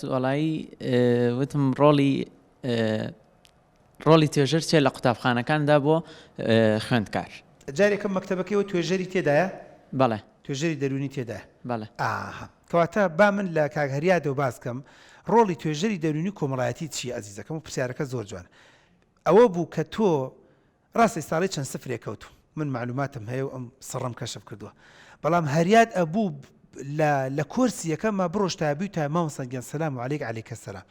وڵایی وتم ڕۆڵی توێژەر چێ لە قوتابخانەکاندا بۆ خوێندکار. جارێکم مەکتەبەکەیەوە توێژەری تێدایە؟ بەڵێ. توێژەری دەرونی تێدایە؟ بەڵێ. کەواتە با من لە کاکهەریادەوە باس بکەم ڕۆڵی توێژەری دەرونی کۆمەڵایەتی چی ئازیزەکەم و پرسیارەکە زۆر جوانە. ئەوە بوو کە تۆ ڕاستی ساڵی چەند سفرێک کەوتو من معلوماتم هەیە و ئەم سڕم کەشف کردووە، بەڵام هەریاد ئەبوو لە کۆرسی یەکەممە بڕۆژ تابی تا مامۆستا گیان سەلام عەلەیک عەلەیکە سەلام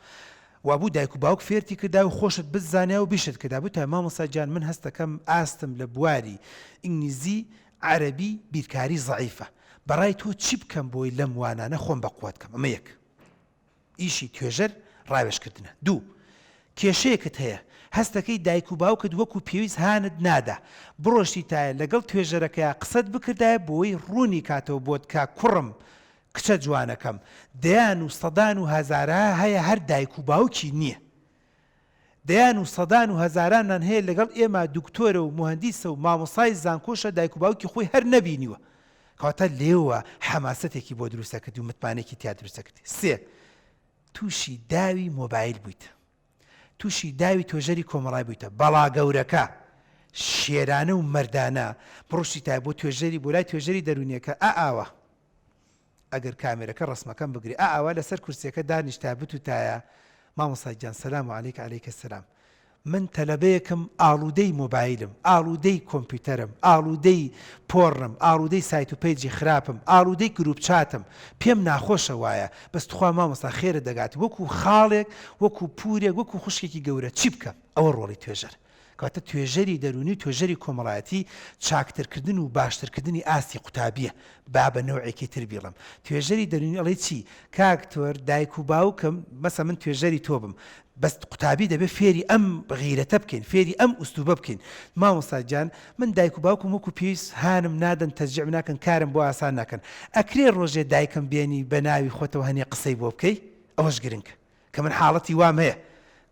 وابوو دایک و باوک فێرتی کردا و خۆشت بزانیا و بیشت کردا بوو تا مامۆستا گیان من هەستەکەم ئاستم لە بواری ئینگلیزی عەرەبی بیرکاری زەعیفە، بەڕای تۆ چی بکەم بۆی لەم وانانە خۆم بەقووەت کەم؟ ئەمە یەک ئیشی توێژەر ڕاوێژکردنە. دوو کێشەیەکت هەیە هەستەکەی دایک و باوکت وەکو پێویست هانت نادا بڕۆشتی تایە لەگەڵ توێژەرەکەیە قسەت بکردایە بۆی ڕوونی کاتەوە بۆت کا کوڕم کچە جوانەکەم دەیان و سەدان و هەزارە هەیە هەر دایک و باوکی نییە، دەیان و سەدان و هەزارانان هەیە لەگەڵ ئێمە دوکتۆرە و مهندیسە و مامۆسای زانکۆشە دایک و باوکی خۆی هەر نەبینیوە، کەواتە لێوە حەماسەتێکی بۆ دروستەکردی و متمانێکی تیا دروستەکردی. سێ تووشی داوی مۆبایل بوویتە، تووشی داوی تۆژەری کۆمەڵای بوویتە، بەڵا گەورەکە شێرانە و مەردانە بڕۆشتی تای بۆ توێژەری بۆ لای توێژەری دەرونیەکە ئاوە ئەگەر کامێرەکە ڕسمەکەم بگری ئاوا لەسەر کورسیەکە دانیشتا بتوتایە مامۆستا گیان سەلام عەلەیک عەلەیکە سەلام من تەلەبەیەکم ئاڵوودەی مۆبایلم، ئاڵوودەی کۆمپیوتەرم، ئاڵوودەی پۆڕم، ئاڵوودەی سایت و پەیجی خراپم، ئاڵوودەی گروپ چاتم، پێم ناخۆشە وایە بەستخوا مامۆستا خێرە دەگات وەکو خاڵێک وەکو پورێک وەکو خوشکێکی گەورە چی بکەم؟ ئەوە ڕۆڵی توێژەر. کەواتە توێژەری دەرونی توێژەری کۆمەڵایەتی چاکترکردن و باشترکردنی ئاستی قوتابیە با بە نەوعێکی تر بیڵم. توێژەری دەرونی ئەڵێ چی؟ کاکتۆر دایک و باوکم مەسە من توێژەری تۆ بم بەس قوتابی دەبێت فێری ئەم غیرەتە بکەین فێری ئەم ئوستوبە بکەین. مامۆستا گیان من دایک و باوکم وەکو پێویست هانم نادەن تەشجیع ناکەن کارم بۆ ئاسان ناکەن ئەکرێ ڕۆژێ دایکم بێنی بە ناوی خۆتەوە هەنێ قسەی بۆ بکەی ئەوەش گرنگە کە من حاڵەتی وام هەیە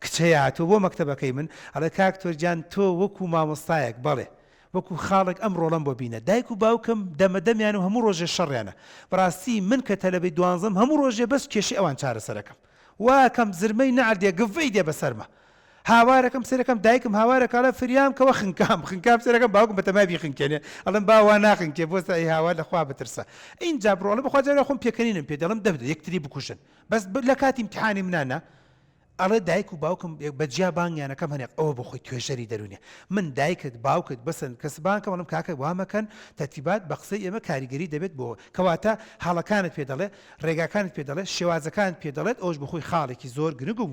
کچەیە تۆ بۆ مەکتەبەکەی من ئەڵێ کاکتۆر گیان تۆ وەکو مامۆستایەک بەڵێ وەکو خاڵێک ئەم ڕۆڵم بۆ بینە دایک و باوکم دەمەدەمیان و هەموو ڕۆژێ شەڕیانە بەڕاستی من کە تەلەبەی دوانزەم هەموو ڕۆژێ بەس کێشەی ئەوان چارەسەرەکەم واکەم زرمەی نەعەردێ گڤەی دێ بەسەرمە هاوارەکەم سەرەکەم دایکم هاوارەکەڵە فریام کەوە خنکام سەرەکەم باوکم بەتەمای خنکێنێ ئەڵم باوا ناخنکێ بۆ سای هاوار لەخوا بترسە اینجا بڕۆڵە بەخوا جارێ خۆم پێکەنینم پێ دەڵم دەبدە یەکتری بکوشن بەس لە کاتی امتحانی منانە ئەڵێ دایک و باوکم بەجیا بانگیانەکەم هەنێق ئەوە بۆ خۆی توێژەری دەرونیە من دایکت باوکت بەسن کەسبانکە وەڵم کاکە وامەکەن تەرتیبات بە قسەی ئێمە کاریگەری دەبێت بۆ کەواتە حاڵەکانت پێ دەڵێ ڕێگاکانت پێ دەڵێ شێوازەکانت پێ دەڵێت ئەوش بە خۆی خاڵێکی زۆر گرنگ و